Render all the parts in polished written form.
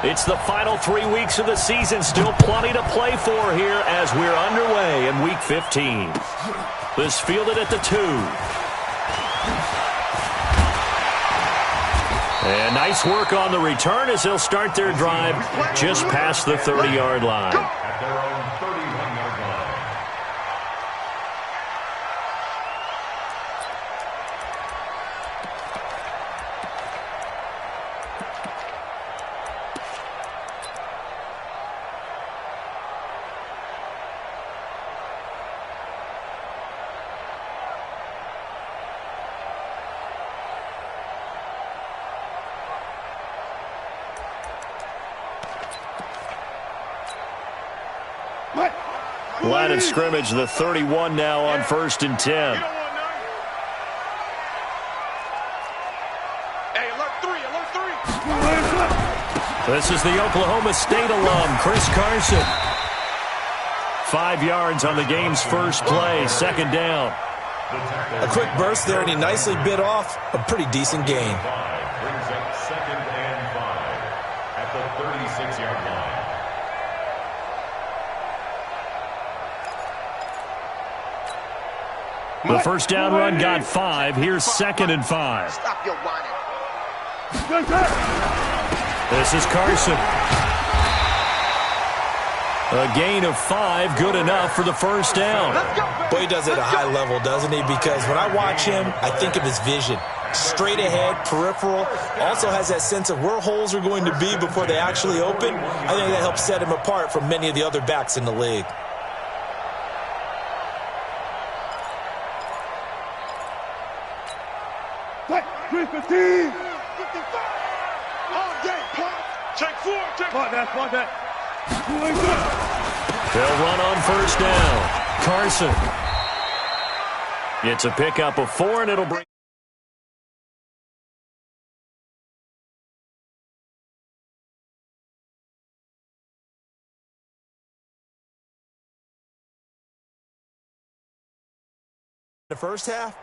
It's the final 3 weeks of the season. Still plenty to play for here as we're underway in Week 15. This fielded at the 2. And nice work on the return as they'll start their drive just past the 30-yard line. At their own 31-yard line. Line of scrimmage, the 31 now on 1st and 10. Hey, alert 3. This is the Oklahoma State alum, Chris Carson. 5 yards on the game's first play, 2nd down. A quick burst there, and he nicely bit off a pretty decent gain. Brings up 2nd and 5 at the 36-yard line. The first down run got 5. Here's 2nd and 5. Stop your whining. This is Carson. A gain of 5, good enough for the first down. Boy, he does it at a high level, doesn't he? Because when I watch him, I think of his vision. Straight ahead, peripheral. Also has that sense of where holes are going to be before they actually open. I think that helps set him apart from many of the other backs in the league. They'll run on first down. Carson. It's a pickup of 4, and it'll bring... The first half,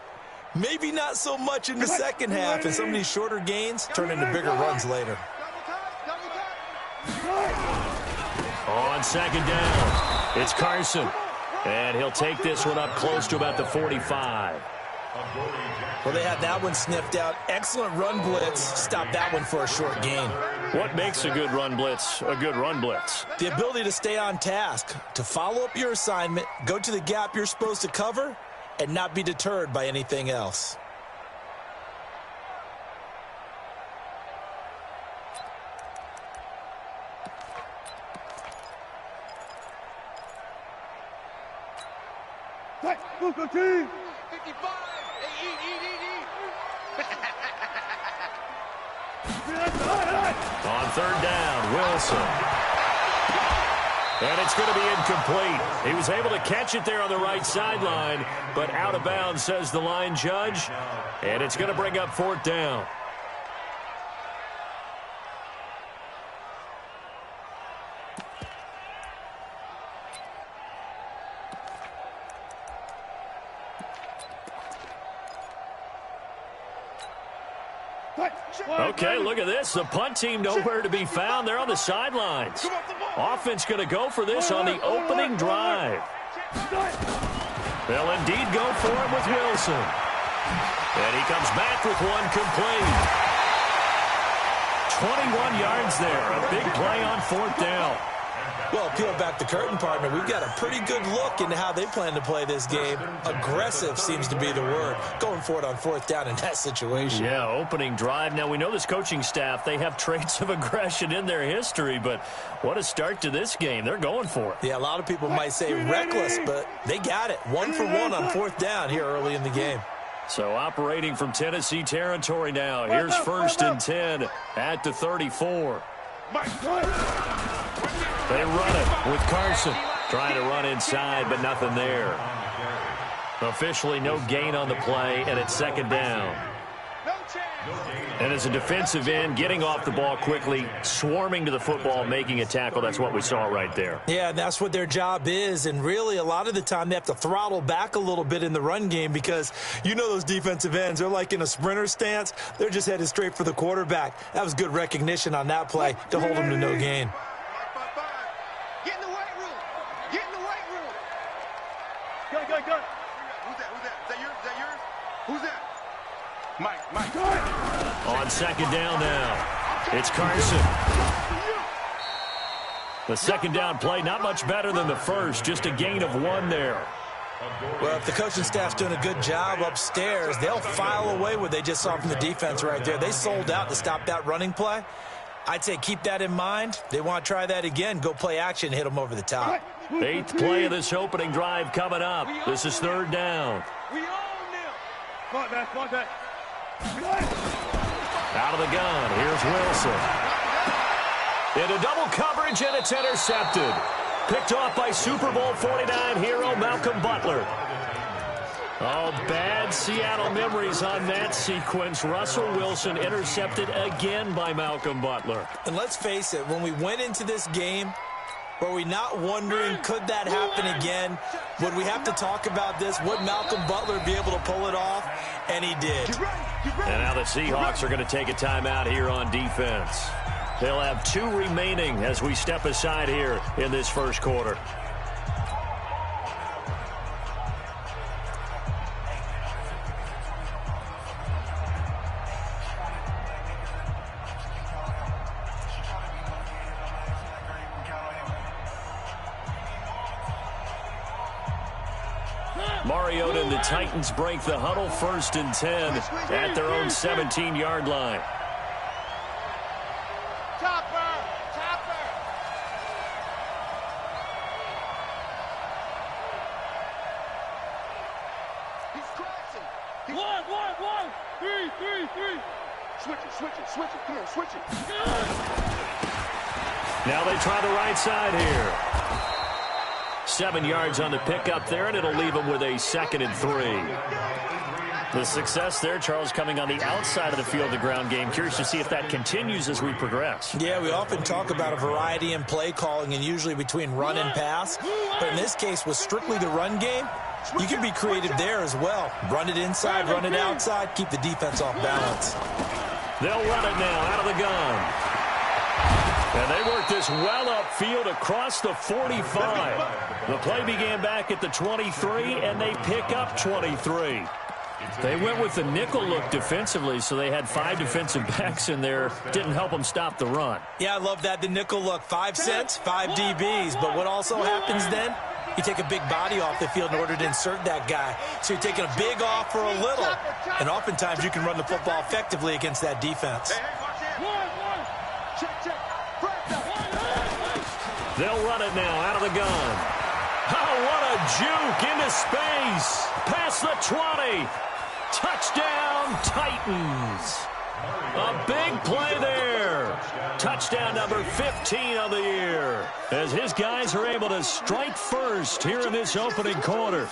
maybe not so much in the second half, and some of these shorter gains turn into bigger runs later. On 2nd down, it's Carson. And he'll take this one up close to about the 45. Well, they had that one sniffed out. Excellent run blitz. Stop that one for a short gain. What makes a good run blitz a good run blitz? The ability to stay on task, to follow up your assignment, go to the gap you're supposed to cover, and not be deterred by anything else. Go team! 55! On 3rd down, Wilson. And it's going to be incomplete. He was able to catch it there on the right sideline, but out of bounds, says the line judge. And it's going to bring up 4th down. Okay, look at this. The punt team nowhere to be found. They're on the sidelines. Offense going to go for this on the opening drive. They'll indeed go for it with Wilson. And he comes back with one complete. 21 yards there. A big play on 4th down. Well, peel back the curtain, partner. We've got a pretty good look into how they plan to play this game. Aggressive seems to be the word. Going for it on 4th down in that situation. Yeah, opening drive. Now, we know this coaching staff, they have traits of aggression in their history, but what a start to this game. They're going for it. Yeah, a lot of people might say reckless, but they got it. 1 for 1 on 4th down here early in the game. So operating from Tennessee territory now. Here's 1st and 10 at the 34. They run it with Carson. Trying to run inside, but nothing there. Officially no gain on the play, and it's 2nd down. And as a defensive end, getting off the ball quickly, swarming to the football, making a tackle, that's what we saw right there. Yeah, that's what their job is. And really, a lot of the time, they have to throttle back a little bit in the run game because you know those defensive ends, they're like in a sprinter stance. They're just headed straight for the quarterback. That was good recognition on that play to hold them to no gain. Get in the weight room. Get in the weight room. Go. Who's that? Is that yours? Who's that? Mike. On second down now, it's Carson. The second down play, not much better than the first, just a gain of 1 there. Well, if the coaching staff's doing a good job upstairs, they'll file away what they just saw from the defense right there. They sold out to stop that running play. I'd say keep that in mind. They want to try that again. Go play action, hit them over the top. 8th play of this opening drive coming up. This is 3rd down. We own them. Come on, back. Out of the gun, here's Wilson. Into double coverage, and it's intercepted. Picked off by Super Bowl 49 hero Malcolm Butler. Oh, bad Seattle memories on that sequence. Russell Wilson intercepted again by Malcolm Butler. And let's face it, when we went into this game, were we not wondering, could that happen again? Would we have to talk about this? Would Malcolm Butler be able to pull it off? And he did. And now the Seahawks are going to take a timeout here on defense. They'll have 2 remaining as we step aside here in this first quarter. Mariota and the Titans break the huddle, 1st and 10 at their own 17-yard line. Chopper. He's crashing. One. Three. Switch it. Come on, switch it. Now they try the right side here. 7 yards on the pickup there, and it'll leave them with a 2nd and 3. The success there, Charles, coming on the outside of the field, the ground game. Curious to see if that continues as we progress. Yeah, we often talk about a variety in play calling and usually between run and pass. But in this case, with strictly the run game, you can be creative there as well. Run it inside, run it outside, keep the defense off balance. They'll run it now out of the gun. And they work this well upfield across the 45. The play began back at the 23, and they pick up 23. They went with the nickel look defensively, so they had 5 defensive backs in there. Didn't help them stop the run. Yeah, I love that, the nickel look. 5 cents, 5 DBs. But what also happens then? You take a big body off the field in order to insert that guy. So you're taking a big off for a little. And oftentimes you can run the football effectively against that defense. They'll run it now out of the gun. Oh, what a juke into space. Past the 20. Touchdown, Titans. A big play there. Touchdown number 15 of the year. As his guys are able to strike first here in this opening quarter.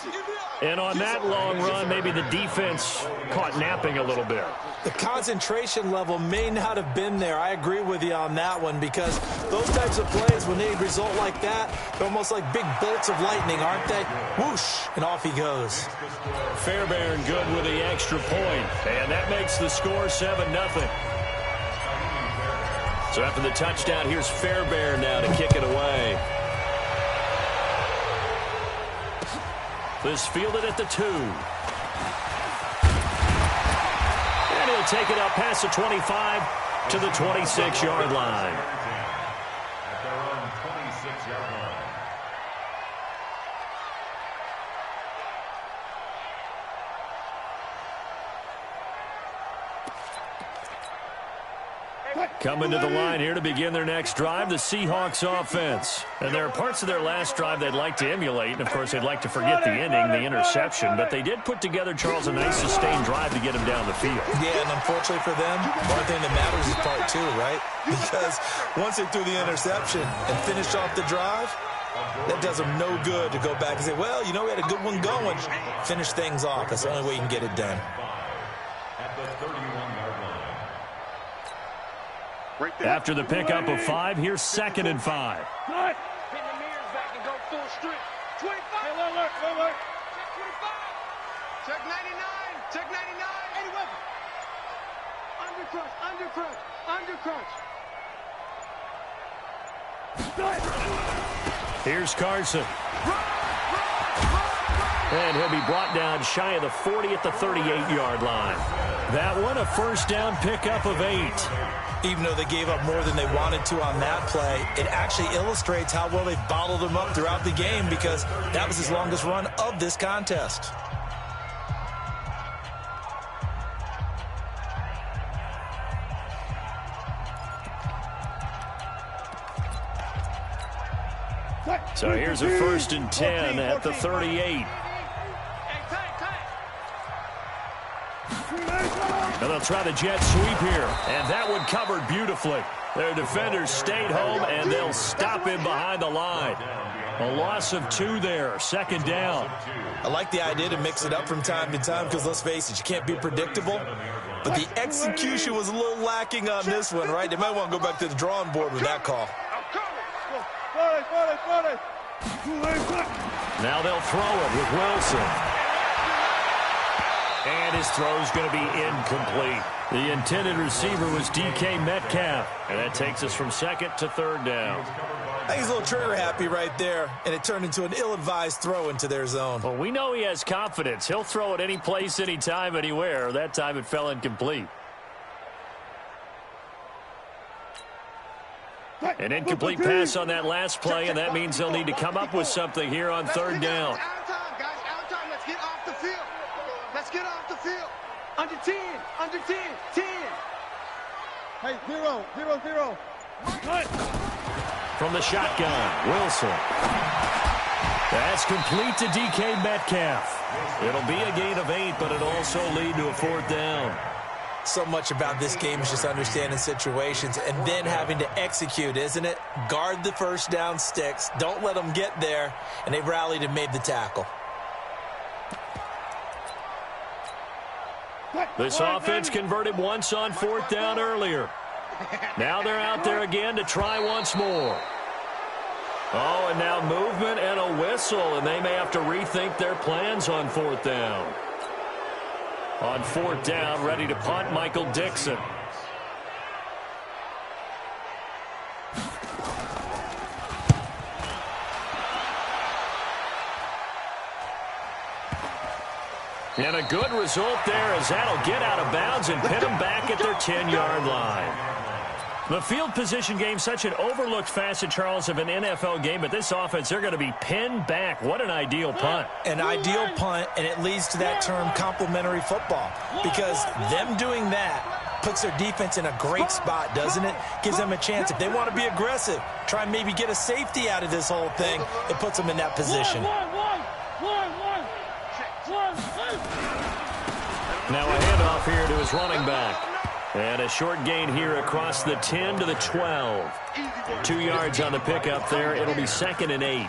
And on that long run, maybe the defense caught napping a little bit. The concentration level may not have been there. I agree with you on that one because those types of plays, when they result like that, they're almost like big bolts of lightning, aren't they? Whoosh, and off he goes. Fairbairn good with the extra point, and that makes the score 7-0. So after the touchdown, here's Fairbairn now to kick it away. This fielded at the 2. And he'll take it up past the 25 to the 26-yard line. At their own 26-yard line. Coming to the line here to begin their next drive, the Seahawks offense. And there are parts of their last drive they'd like to emulate. And, of course, they'd like to forget the ending, the interception. But they did put together, Charles, a nice sustained drive to get him down the field. Yeah, and unfortunately for them, one thing that matters is part 2, right? Because once they threw the interception and finished off the drive, that does them no good to go back and say, well, you know, we had a good one going. Finish things off. That's the only way you can get it done. At the 31-yard line. Right there. After the pickup of 5, here's 2nd and 5. Pin the mirrors back and go full strip. 25. Hey, look. Check 25. Check 99. Check 99. 81. Undercrunch. Here's Carson. And he'll be brought down shy of the 40 at the 38-yard line. That one, a first down pickup of 8. Even though they gave up more than they wanted to on that play, it actually illustrates how well they've bottled them up throughout the game, because that was his longest run of this contest. So here's a 1st and 10 at the 38. And they'll try the jet sweep here. And that one covered beautifully. Their defenders stayed home, and they'll stop him behind the line. A loss of 2 there, 2nd down. I like the idea to mix it up from time to time, because let's face it, you can't be predictable. But the execution was a little lacking on this one, right? They might want to go back to the drawing board with that call. Now they'll throw it with Wilson. And his throw's going to be incomplete. The intended receiver was DK Metcalf. And that takes us from 2nd to 3rd down. I think he's a little trigger happy right there, and it turned into an ill-advised throw into their zone. Well, we know he has confidence. He'll throw it any place, anytime, anywhere. That time it fell incomplete. An incomplete pass on that last play, and that means they'll need to come up with something here on 3rd down. Out of time, guys. Out of time. Let's get off the field. Let's get off the field. Under 10. 10. Hey, 0. From the shotgun, Wilson. That's complete to DK Metcalf. It'll be a gain of 8, but it'll also lead to a 4th down. So much about this game is just understanding situations and then having to execute, isn't it? Guard the first down sticks. Don't let them get there. And they rallied and made the tackle. This offense converted once on 4th down earlier. Now they're out there again to try once more. Oh, and now movement and a whistle, and they may have to rethink their plans on 4th down. On 4th down, ready to punt, Michael Dixon. And a good result there, as that'll get out of bounds and pin them back at their 10-yard line. The field position game, such an overlooked facet, Charles, of an NFL game, but this offense, they're going to be pinned back. What an ideal punt. An ideal punt, and it leads to that term complementary football, because them doing that puts their defense in a great spot, doesn't it? Gives them a chance. If they want to be aggressive, try and maybe get a safety out of this whole thing, it puts them in that position. Now a handoff here to his running back. And a short gain here across the 10 to the 12. 2 yards on the pickup there. It'll be 2nd and 8.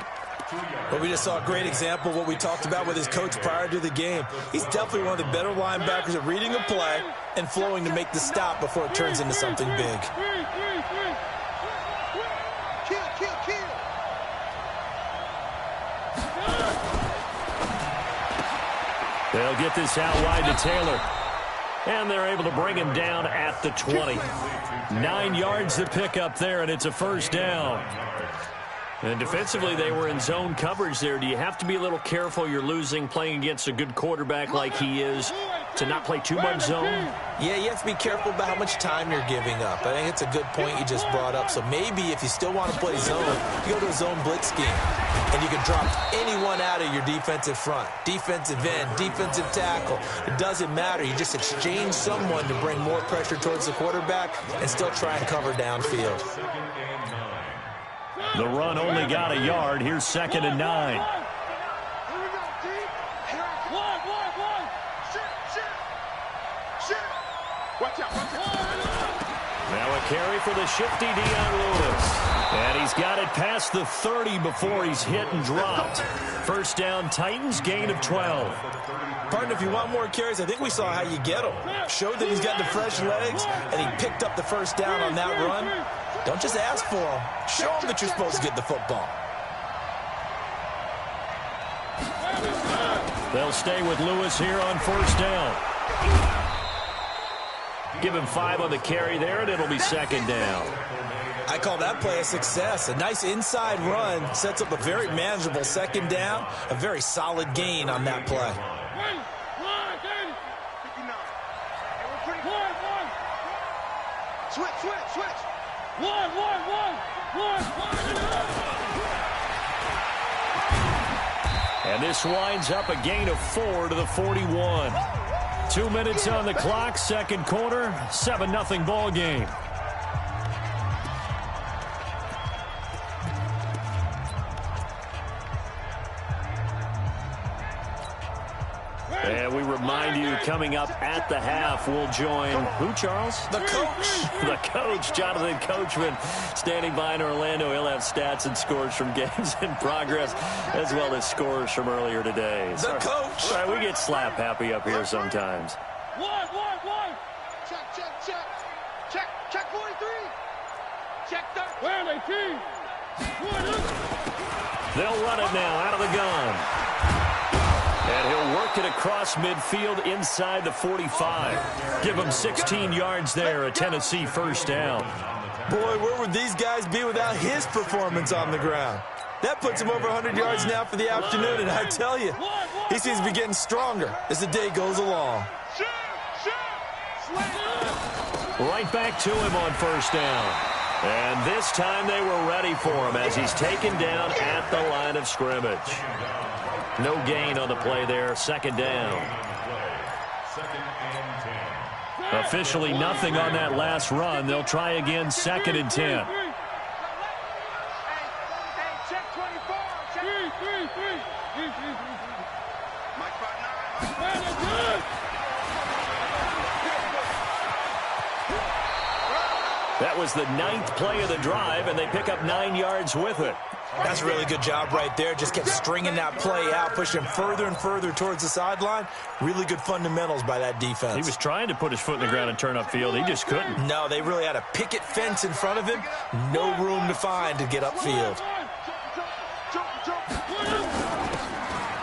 Well, we just saw a great example of what we talked about with his coach prior to the game. He's definitely one of the better linebackers at reading a play and flowing to make the stop before it turns into something big. Kill. They'll get this out wide to Taylor. And they're able to bring him down at the 20. 9 yards to pick up there, and it's a first down. And defensively, they were in zone coverage there. Do you have to be a little careful? You're losing playing against a good quarterback like he is to not play too much zone? Yeah, you have to be careful about how much time you're giving up. I think it's a good point you just brought up. So maybe if you still want to play zone, you go to a zone blitz scheme. And you can drop anyone out of your defensive front. Defensive end, defensive tackle. It doesn't matter. You just exchange someone to bring more pressure towards the quarterback and still try and cover downfield. The run only got a yard. Here's 2nd and 9. Now a carry for the shifty Dion Lewis. And he's got it past the 30 before he's hit and dropped. First down, Titans, gain of 12. Partner, if you want more carries, I think we saw how you get them. Showed that he's got the fresh legs, and he picked up the first down on that run. Don't just ask for them. Show them that you're supposed to get the football. They'll stay with Lewis here on first down. Give him 5 on the carry there, and it'll be second down. I call that play a success. A nice inside run sets up a very manageable second down. A very solid gain on that play. Switch. One. And this winds up a gain of 4 to the 41. 2 minutes on the clock, second quarter, 7-0 ball game. And we remind you, coming up at the half, we'll join who, Charles? The coach. The coach, Jonathan Coachman, standing by in Orlando. He'll have stats and scores from games in progress, as well as scores from earlier today. The coach. Sorry, we get slap happy up here sometimes. One. Check 43. Check 30. Where are they, team? They'll run it now out of the gun. And he'll work it across midfield inside the 45. Give him 16 yards there, a Tennessee first down. Boy, where would these guys be without his performance on the ground? That puts him over 100 yards now for the afternoon, and I tell you, he seems to be getting stronger as the day goes along. Right back to him on first down. And this time they were ready for him as he's taken down at the line of scrimmage. No gain on the play there, second down. Officially nothing on that last run. They'll try again, second and 10. Hey, check 24. Mike 5'9". That was the 9th play of the drive, and they pick up 9 yards with it. That's a really good job right there. Just kept stringing that play out, pushing him further and further towards the sideline. Really good fundamentals by that defense. He was trying to put his foot in the ground and turn upfield. He just couldn't. No, they really had a picket fence in front of him. No room to find to get upfield.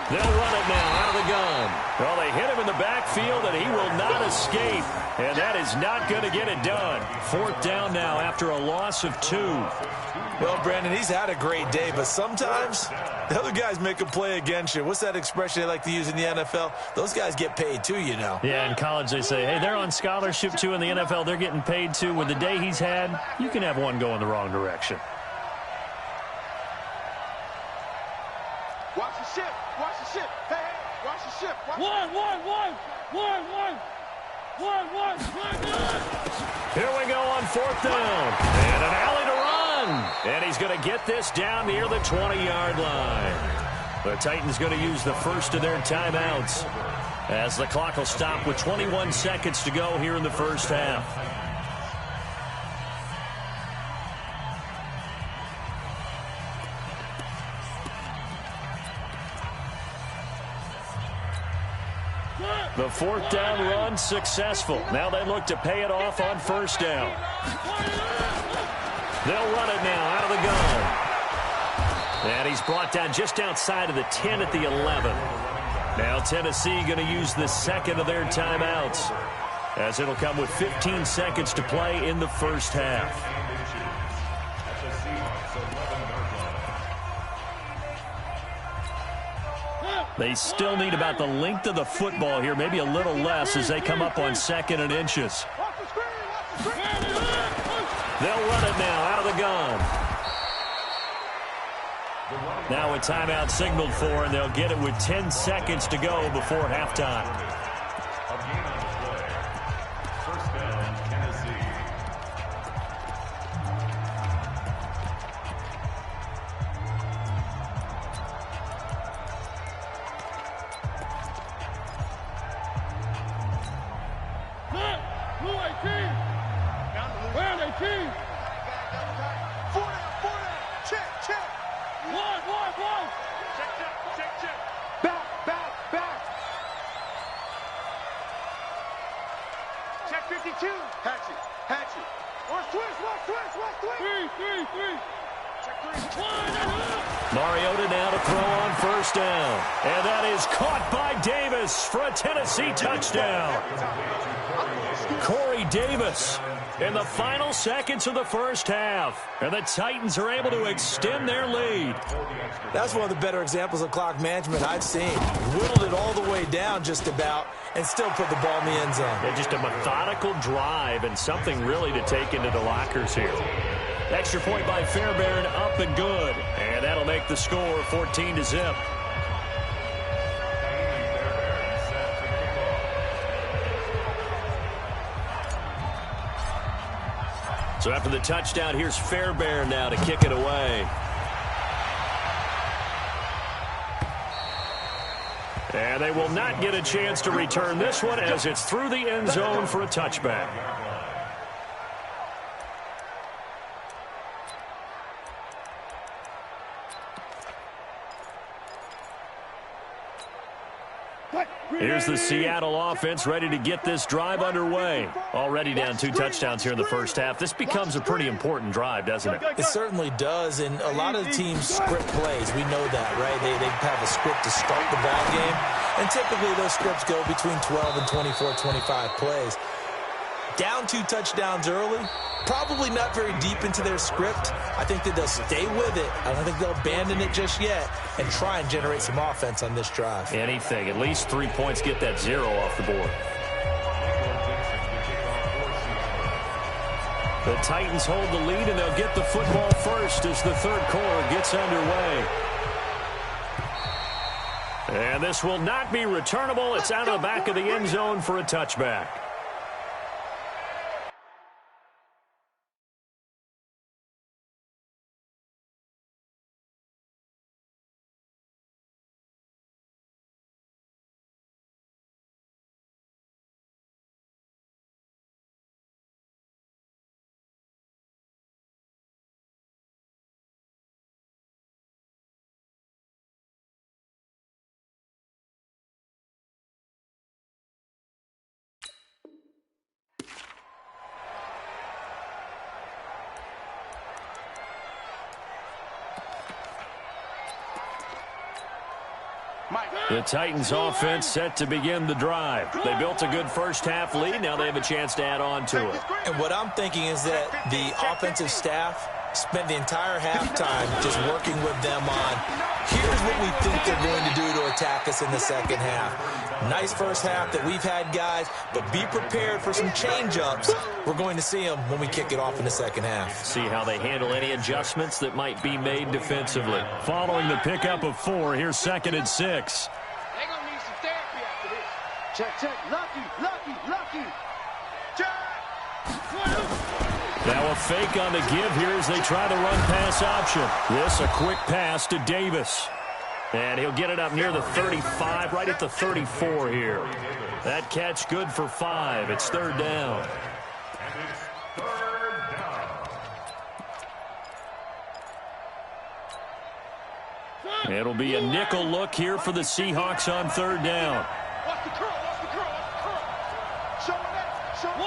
They'll run it now out of the gun. Well, they hit him in the backfield, and he will not escape. And that is not going to get it done. Fourth down now after a loss of 2. Well, Brandon, he's had a great day, but sometimes the other guys make a play against you. What's that expression they like to use in the NFL? Those guys get paid too, you know. Yeah, in college they say, hey, they're on scholarship too. In the NFL, they're getting paid too. With the day he's had, you can have one go in the wrong direction. Watch the ship. Hey, watch the ship. One. Here we go on fourth down. And an alley to run. And he's going to get this down near the 20-yard line. The Titans going to use the first of their timeouts as the clock will stop with 21 seconds to go here in the first half. The fourth down run successful. Now they look to pay it off on first down. They'll run it now out of the gun. And he's brought down just outside of the 10 at the 11. Now Tennessee going to use the second of their timeouts as it'll come with 15 seconds to play in the first half. They still need about the length of the football here, maybe a little less as they come up on second and inches. They'll run it now out of the gun. Now a timeout signaled for, and they'll get it with 10 seconds to go before halftime. First down, Tennessee. Where are they, team? 4 down. Check. One. Check. Back. Check 52. Hatchet. Hatchet. Watch twist. Watch twist. Watch twist. Three. Check 3. Mariota now to throw on first down. And that is caught by Davis for a Tennessee touchdown. Corey Davis in the final seconds of the first half. And the Titans are able to extend their lead. That's one of the better examples of clock management I've seen. Whittled it all the way down just about and still put the ball in the end zone. Yeah, just a methodical drive and something really to take into the lockers here. Extra point by Fairbairn, up and good. And that'll make the score 14-0. So after the touchdown, here's Fairbairn now to kick it away. And they will not get a chance to return this one as it's through the end zone for a touchback. Here's the Seattle offense ready to get this drive underway. Already down 2 touchdowns here in the first half. This becomes a pretty important drive, doesn't it? It certainly does, and a lot of the teams script plays. We know that, right? They have a script to start the ball game, and typically those scripts go between 12 and 24, 25 plays. Down 2 touchdowns early, probably not very deep into their script. I think that they'll stay with it. I don't think they'll abandon it just yet and try and generate some offense on this drive. Anything. At least 3 points, get that 0 off the board. The Titans hold the lead, and they'll get the football first as the third quarter gets underway. And this will not be returnable. It's out of the back of the end zone for a touchback. The Titans offense set to begin the drive. They built a good first half lead. Now they have a chance to add on to it. And what I'm thinking is that the offensive staff spent the entire halftime just working with them on, here's what we think they're going to do to attack us in the second half. Nice first half that we've had, guys, but be prepared for some change-ups. We're going to see them when we kick it off in the second half. See how they handle any adjustments that might be made defensively. Following the pickup of 4, here's 2nd and 6. They're going to need some therapy after this. Check. Lucky. Check. Now a fake on the give here as they try the run-pass option. This a quick pass to Davis. And he'll get it up near the 35, right at the 34 here. That catch good for 5. It's 3rd down. It'll be a nickel look here for the Seahawks on 3rd down. Watch the curl. Show him that. Show him.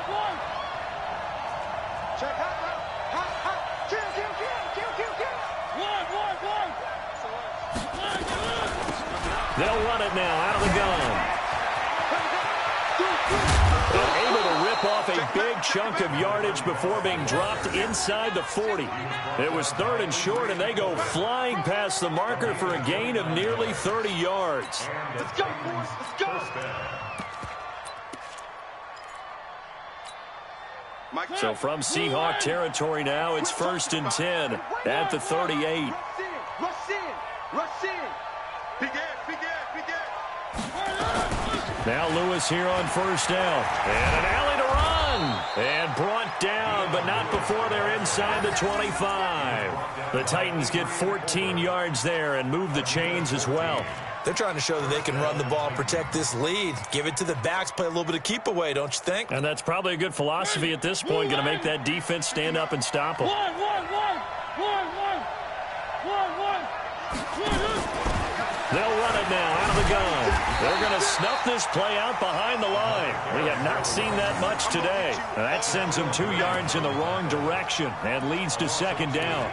One. Check. Hot. Kill. They'll run it now out of the gun. And able to rip off a big chunk of yardage before being dropped inside the 40. It was 3rd and short, and they go flying past the marker for a gain of nearly 30 yards. Let's go, boys. Let's go. So from Seahawk territory now, it's 1st and 10 at the 38. Rush in. Big ass. Now Lewis here on 1st down. And an alley to run. And brought down, but not before they're inside the 25. The Titans get 14 yards there and move the chains as well. They're trying to show that they can run the ball and protect this lead. Give it to the backs, play a little bit of keep away, don't you think? And that's probably a good philosophy at this point, going to make that defense stand up and stop them. One. They'll run it now out of the gun. They're going to snuff this play out behind the line. We have not seen that much today. That sends them 2 yards in the wrong direction and leads to second down.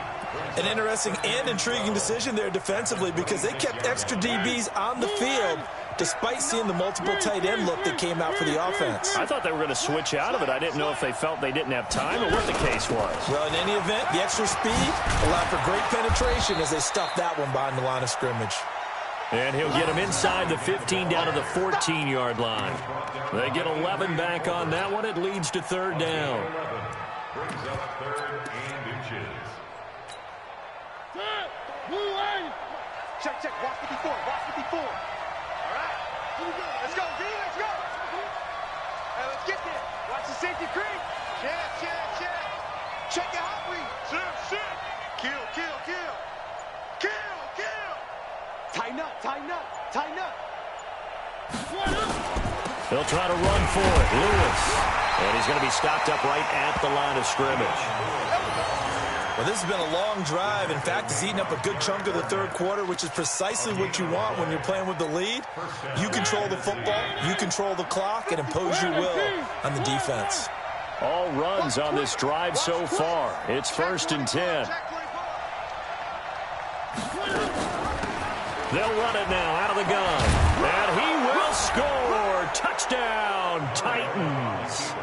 An interesting and intriguing decision there defensively because they kept extra DBs on the field despite seeing the multiple tight end look that came out for the offense. I thought they were going to switch out of it. I didn't know if they felt they didn't have time or what the case was. Well, in any event, the extra speed allowed for great penetration as they stuffed that one behind the line of scrimmage. And he'll get him inside the 15 down to the 14-yard line. They get 11 back on that one. It leads to third down. Brings up 3rd and inches. Check, check. Watch 54. Watch 54. All right. Here we go. Let's go, D. Let's go. Hey, let's get there. Watch the safety creep. Check, check, check. Check the hot read. Check, check. Kill, kill, kill. Kill, kill. Tighten up, tighten up, tighten up. They'll try to run for it. Lewis. And he's going to be stopped up right at the line of scrimmage. Well, this has been a long drive. In fact, it's eaten up a good chunk of the third quarter, which is precisely what you want when you're playing with the lead. You control the football, you control the clock, and impose your will on the defense. All runs on this drive so far. It's 1st and 10. They'll run it now out of the gun. And he will score. Touchdown, Titans.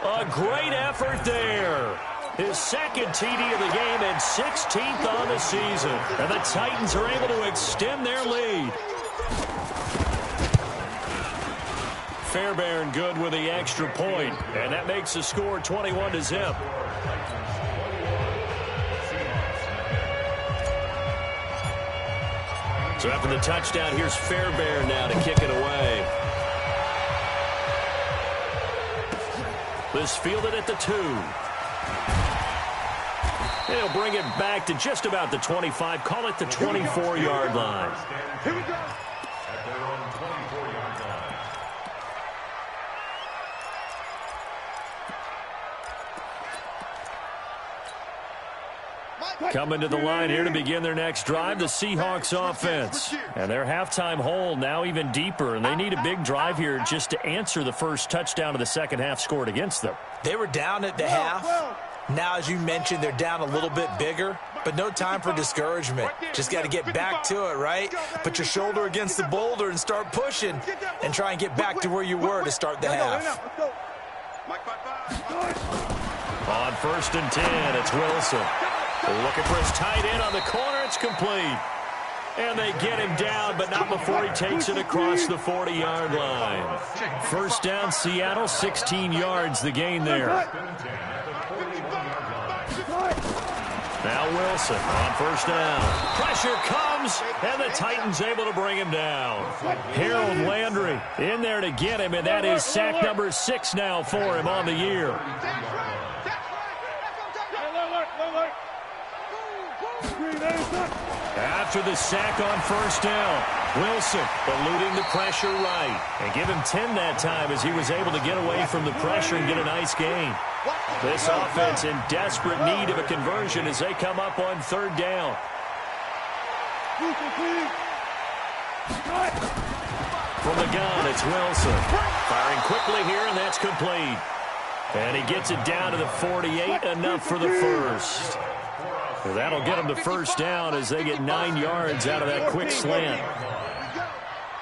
A great effort there. His 2nd TD of the game and 16th on the season. And the Titans are able to extend their lead. Fairbairn good with the extra point. And that makes the score 21-0. So after the touchdown, here's Fairbairn now to kick it away. This fielded at the 2. They'll bring it back to just about the 25. Call it the 24-yard line. Here we go. At their own 24-yard line. Coming to the line here to begin their next drive, the Seahawks offense. And their halftime hole now even deeper, and they need a big drive here just to answer the first touchdown of the second half scored against them. They were down at the half. Now, as you mentioned, they're down a little bit bigger, but no time for discouragement. Just got to get back to it, right? Put your shoulder against the boulder and start pushing and try and get back to where you were to start the half. On 1st and 10, it's Wilson. Looking for his tight end on the corner. It's complete. And they get him down, but not before he takes it across the 40-yard line. First down, Seattle, 16 yards, the gain there. Now Wilson on 1st down. Pressure comes, and the Titans able to bring him down. Harold Landry in there to get him, and that is sack number 6 now for him on the year. After the sack on 1st down, Wilson eluding the pressure right. And give him 10 that time as he was able to get away from the pressure and get a nice gain. This offense in desperate need of a conversion as they come up on 3rd down. From the gun, it's Wilson. Firing quickly here, and that's complete. And he gets it down to the 48, enough for the first. Well, that'll get them to 1st down as they get 9 yards out of that quick slant.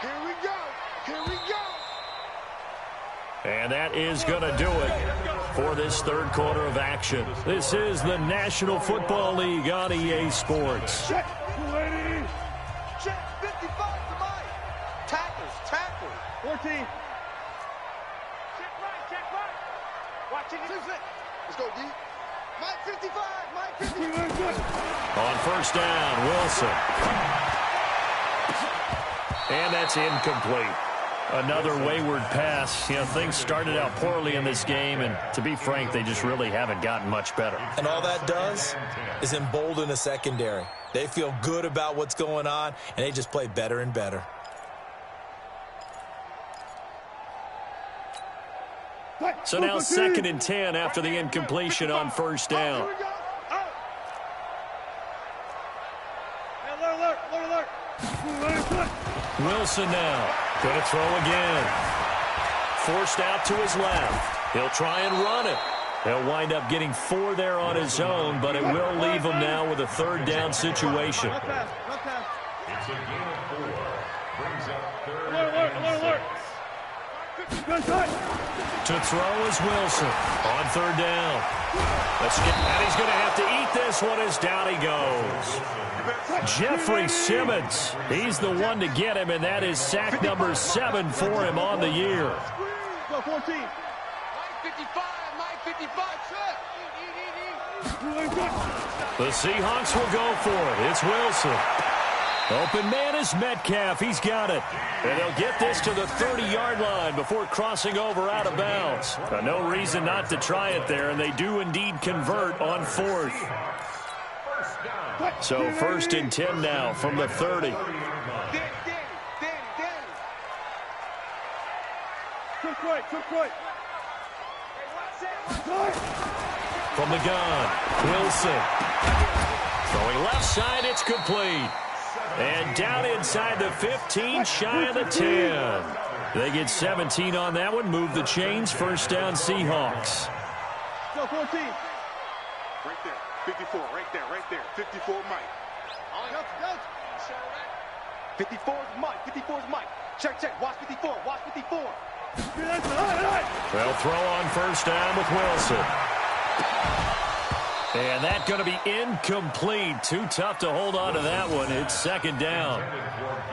Here we go. Here we go. And that is going to do it for this 3rd quarter of action. This is the National Football League on EA Sports. Check. 280. Check. 55 to Mike. Tackles. Tackles. 14. Check right. Check right. Watch it. Let's go, D. Mike 55. Mike 55. On 1st down, Wilson. And that's incomplete. Another wayward pass. You know, things started out poorly in this game, and to be frank, they just really haven't gotten much better. And all that does is embolden a secondary. They feel good about what's going on, and they just play better and better. So now 2nd and 10 after the incompletion on 1st down. Alert. Wilson now. Going to throw again. Forced out to his left. He'll try and run it. He'll wind up getting 4 there on his own, but it will leave him now with a third down situation. It's a gain of 4. Brings up third Alert. To throw is Wilson on third down. And he's going to have to eat this one as down he goes. Jeffrey Simmons, he's the one to get him, and that is sack number 7 for him on the year. Go 14. 55, 55. The Seahawks will go for it. It's Wilson. Open man is Metcalf. He's got it. And they'll get this to the 30-yard line before crossing over out of bounds. No reason not to try it there, and they do indeed convert on 4th. So 1st and 10 now from the 30. Took right. From the gun, Wilson. Throwing left side, it's complete. And down inside the 15, shy of the 10. They get 17 on that one, move the chains, first down Seahawks. Go 14. Right there, 54, right there. 54 Mike. 54 is Mike. Check. Watch 54. They'll throw on first down with Wilson. And that's going to be incomplete. Too tough to hold on to that one. It's second down.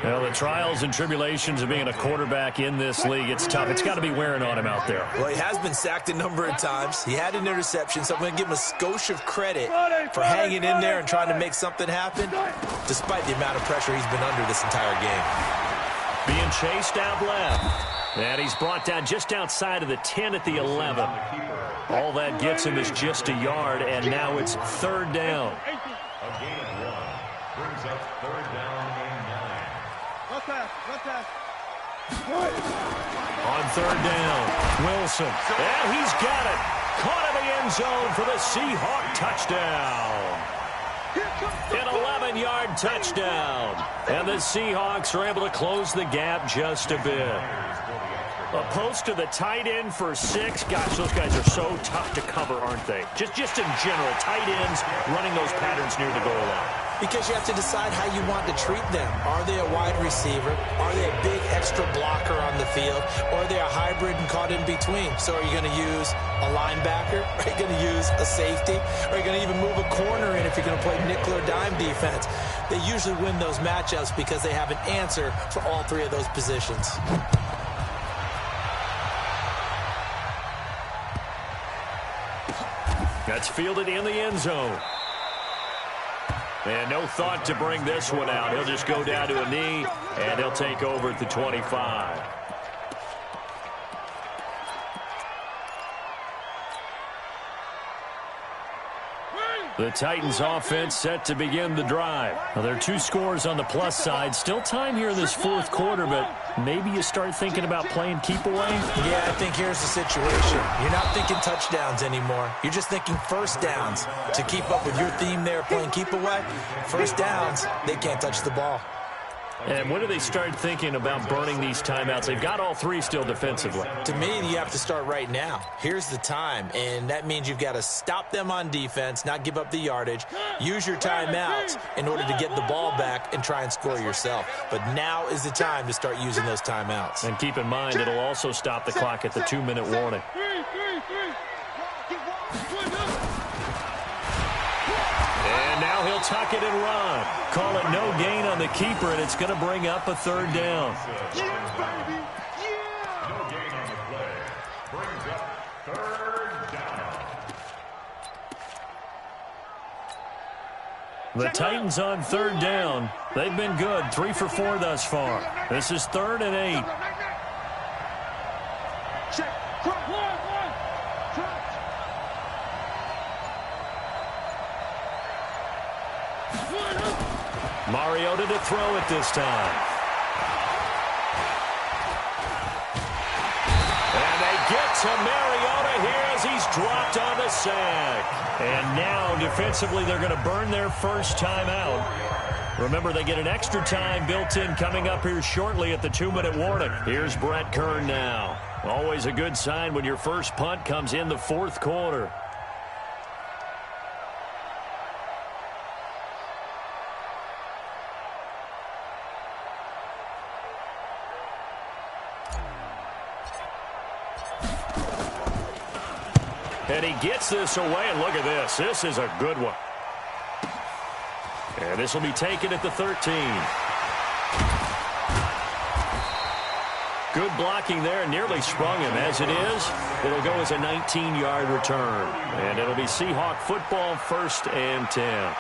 Well, the trials and tribulations of being a quarterback in this league, it's tough. It's got to be wearing on him out there. Well, he has been sacked a number of times. He had an interception, so I'm going to give him a skosh of credit for hanging in there and trying to make something happen, despite the amount of pressure he's been under this entire game. Being chased out left. And he's brought down just outside of the 10 at the 11. All that gets him is just a yard, and now it's third down. A gain of 1 brings up third down and 9. Left pass. On third down, Wilson. And he's got it. Caught in the end zone for the Seahawk touchdown. An 11-yard touchdown. And the Seahawks are able to close the gap just a bit. A post to the tight end for 6. Gosh, those guys are so tough to cover, aren't they? Just in general, tight ends running those patterns near the goal line. Because you have to decide how you want to treat them. Are they a wide receiver? Are they a big extra blocker on the field? Or are they a hybrid and caught in between? So are you going to use a linebacker? Are you going to use a safety? Are you going to even move a corner in if you're going to play nickel or dime defense? They usually win those matchups because they have an answer for all 3 of those positions. That's fielded in the end zone. And no thought to bring this one out. He'll just go down to a knee, and he'll take over at the 25. The Titans offense set to begin the drive. Now, there are 2 scores on the plus side. Still time here in this 4th quarter, but maybe you start thinking about playing keep away? Yeah, I think here's the situation. You're not thinking touchdowns anymore. You're just thinking first downs. To keep up with your theme there, playing keep away, first downs, they can't touch the ball. And when do they start thinking about burning these timeouts? They've got all 3 still defensively. To me, you have to start right now. Here's the time, and that means you've got to stop them on defense, not give up the yardage, use your timeouts in order to get the ball back and try and score yourself. But now is the time to start using those timeouts. And keep in mind, it'll also stop the clock at the 2-minute warning. And now he'll tuck it and run. Call it no gain on the keeper, and it's going to bring up a third down. No gain on the play. Brings up third down. The Titans on third down. They've been good, 3 for 4 thus far. This is 3rd and 8. Mariota to throw it this time. And they get to Mariota here as he's dropped on the sack. And now, defensively, they're going to burn their first time out. Remember, they get an extra time built in coming up here shortly at the 2-minute warning. Here's Brett Kern now. Always a good sign when your first punt comes in the fourth quarter. And he gets this away, and look at this. This is a good one. And this will be taken at the 13. Good blocking there, nearly sprung him. As it is, it'll go as a 19-yard return. And it'll be Seahawk football, 1st and 10.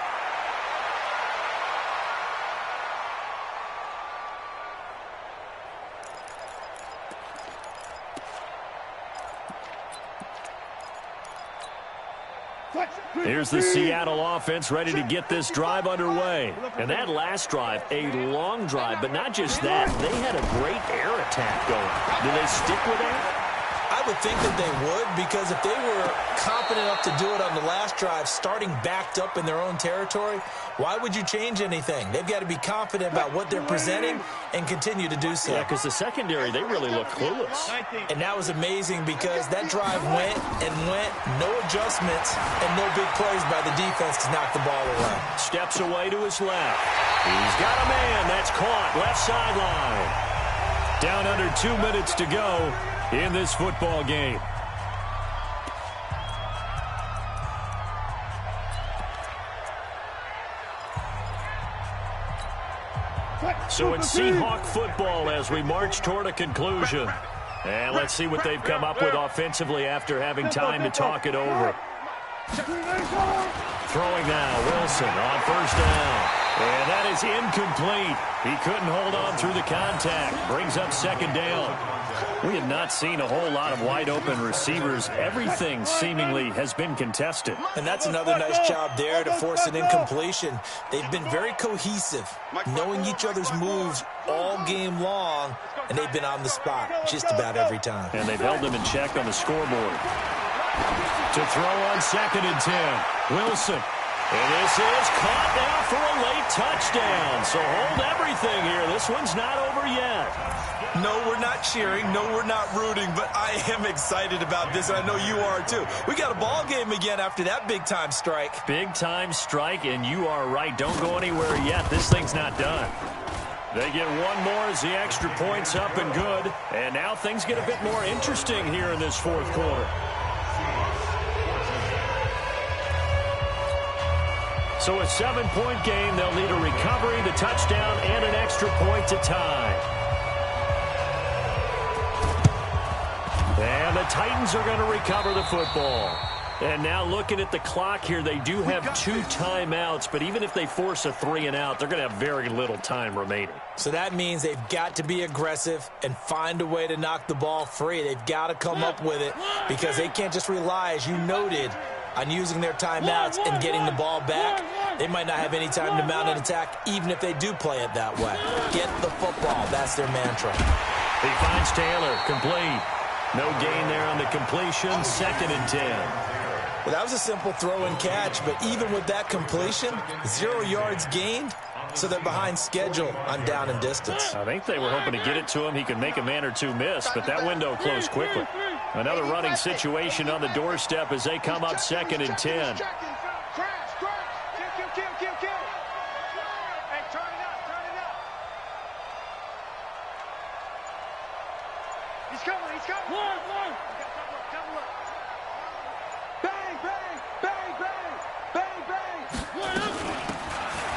Here's the Seattle offense ready to get this drive underway. And that last drive, a long drive, but not just that. They had a great air attack going. Do they stick with that? I would think that they would, because if they were confident enough to do it on the last drive, starting backed up in their own territory, why would you change anything? They've got to be confident about what they're presenting and continue to do so. Yeah, because the secondary, they really look clueless. And that was amazing because that drive went and went, no adjustments, and no big plays by the defense to knock the ball away. Steps away to his left. He's got a man. That's caught. Left sideline. Down under 2 minutes to go in this football game. So it's Seahawk football as we march toward a conclusion. And let's see what they've come up with offensively after having time to talk it over. Throwing now, Wilson on 1st down. And that is incomplete. He couldn't hold on through the contact. Brings up 2nd down. We have not seen a whole lot of wide-open receivers. Everything seemingly has been contested. And that's another nice job there to force an incompletion. They've been very cohesive, knowing each other's moves all game long, and they've been on the spot just about every time. And they've held them in check on the scoreboard. To throw on 2nd and 10. Wilson. And this is caught now for a late touchdown. So hold everything here. This one's not over yet. No, we're not cheering. No, we're not rooting. But I am excited about this, and I know you are too. We got a ball game again after that big-time strike. Big-time strike, and you are right. Don't go anywhere yet. This thing's not done. They get one more as the extra point's up and good. And now things get a bit more interesting here in this fourth quarter. So a 7-point game. They'll need a recovery, the touchdown, and an extra point to tie. And the Titans are going to recover the football. And now looking at the clock here, they do have 2 timeouts, but even if they force a 3-and-out, they're going to have very little time remaining. So that means they've got to be aggressive and find a way to knock the ball free. They've got to come up with it because they can't just rely, as you noted, on using their timeouts and getting the ball back. They might not have any time to mount an attack, even if they do play it that way. Get the football. That's their mantra. He finds Taylor, complete. No gain there on the completion, 2nd and 10. Well, that was a simple throw and catch, but even with that completion, 0 yards gained, so they're behind schedule on down and distance. I think they were hoping to get it to him. He could make a man or two miss, but that window closed quickly. Another running situation on the doorstep as they come up 2nd and 10. He's coming. Bang, bang, bang, bang, bang, bang.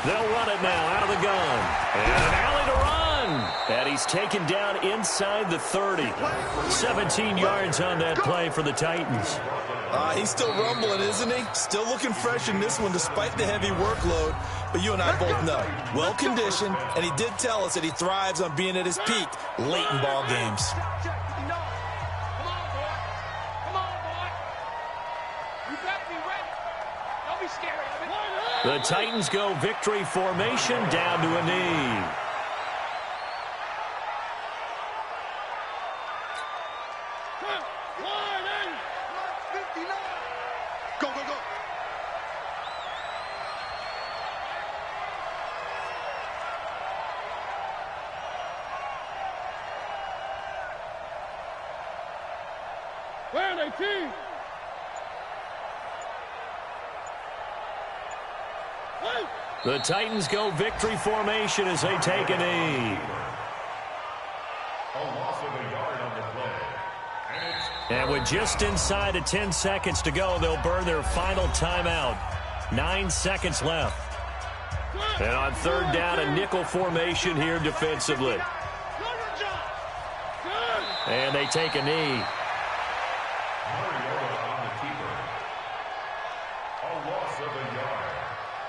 They'll run it now out of the gun. And an alley to run. And he's taken down inside the 30. 17 yards on that play for the Titans. He's still rumbling, isn't he? Still looking fresh in this one despite the heavy workload. But you and I both know, well-conditioned, and he did tell us that he thrives on being at his peak late in ball games. The Titans go victory formation down to a knee. Go, go, go. Where 18? The Titans go victory formation as they take a knee. A loss of a yard on the play. And with just inside of 10 seconds to go, they'll burn their final timeout. 9 seconds left. And on third down, a nickel formation here defensively. And they take a knee. Mariota on the keeper. A loss of a yard.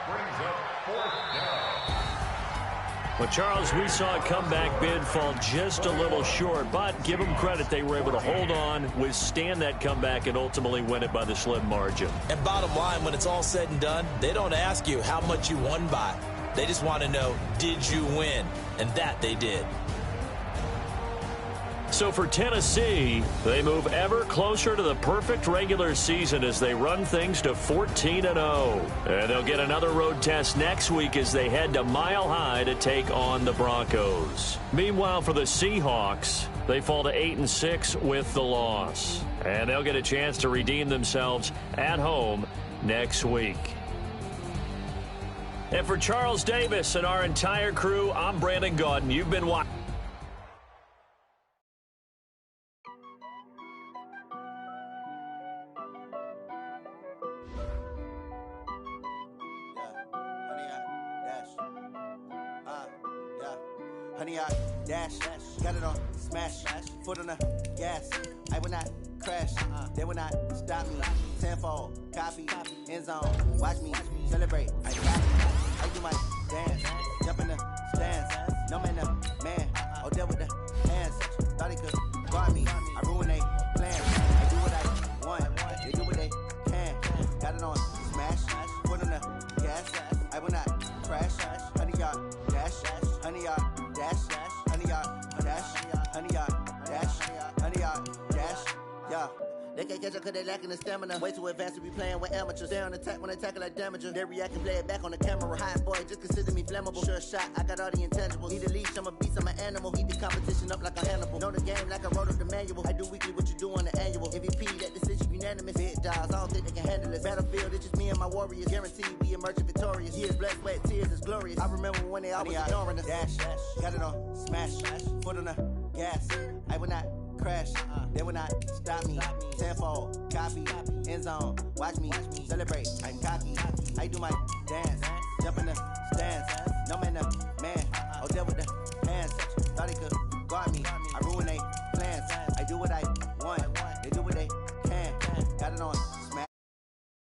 Brings up fourth down. Well, Charles, we saw a comeback bid fall just a little short, but give them credit. They were able to hold on, withstand that comeback, and ultimately win it by the slim margin. And bottom line, when it's all said and done, they don't ask you how much you won by. They just want to know, did you win? And that they did. So for Tennessee, they move ever closer to the perfect regular season as they run things to 14-0. And they'll get another road test next week as they head to Mile High to take on the Broncos. Meanwhile, for the Seahawks, they fall to 8-6 with the loss. And they'll get a chance to redeem themselves at home next week. And for Charles Davis and our entire crew, I'm Brandon Gaudin. You've been watching. Honey, I dash, got it on smash, foot on the gas. I will not crash, they will not stop me. Tenfold, copy, end zone, watch me celebrate. I got it, I do my dance, jump in the stands. No man, no man, oh, deal with the hands. Thought he could guard me, I ruin they plans. I do what I want, they do what they can. Got it on smash, foot on the gas. I will not crash, honey, y'all dash, honey, y'all dash, honey, y'all dash, honey, y'all dash, honey, y'all dash, yeah. They can't catch up cause they lacking the stamina. Way too advanced to be playing with amateurs. Stay on attack when they tackle like damager. They react and play it back on the camera. Hot boy, just consider me flammable. Sure shot, I got all the intangibles. Need a leash, I'm a beast, I'm an animal. Heat the competition up like a Hannibal. Know the game like I wrote up the manual. I do weekly what you do on the annual. MVP, that decision unanimous. Big dogs, I don't think they can handle it. Battlefield, it's just me and my warriors. Guaranteed we emerge victorious. Years, blood, sweat, tears, it's glorious. I remember when they always ignoring us. Dash, got it on smash, foot on the gas. I will not crash, they will not stop me. Tenfold, copy, end zone, watch me celebrate. I'm cocky, I do my dance, jump in the stands. No man, no man, oh, deal with the hands. Thought he could guard me, I ruin they plans. I do what I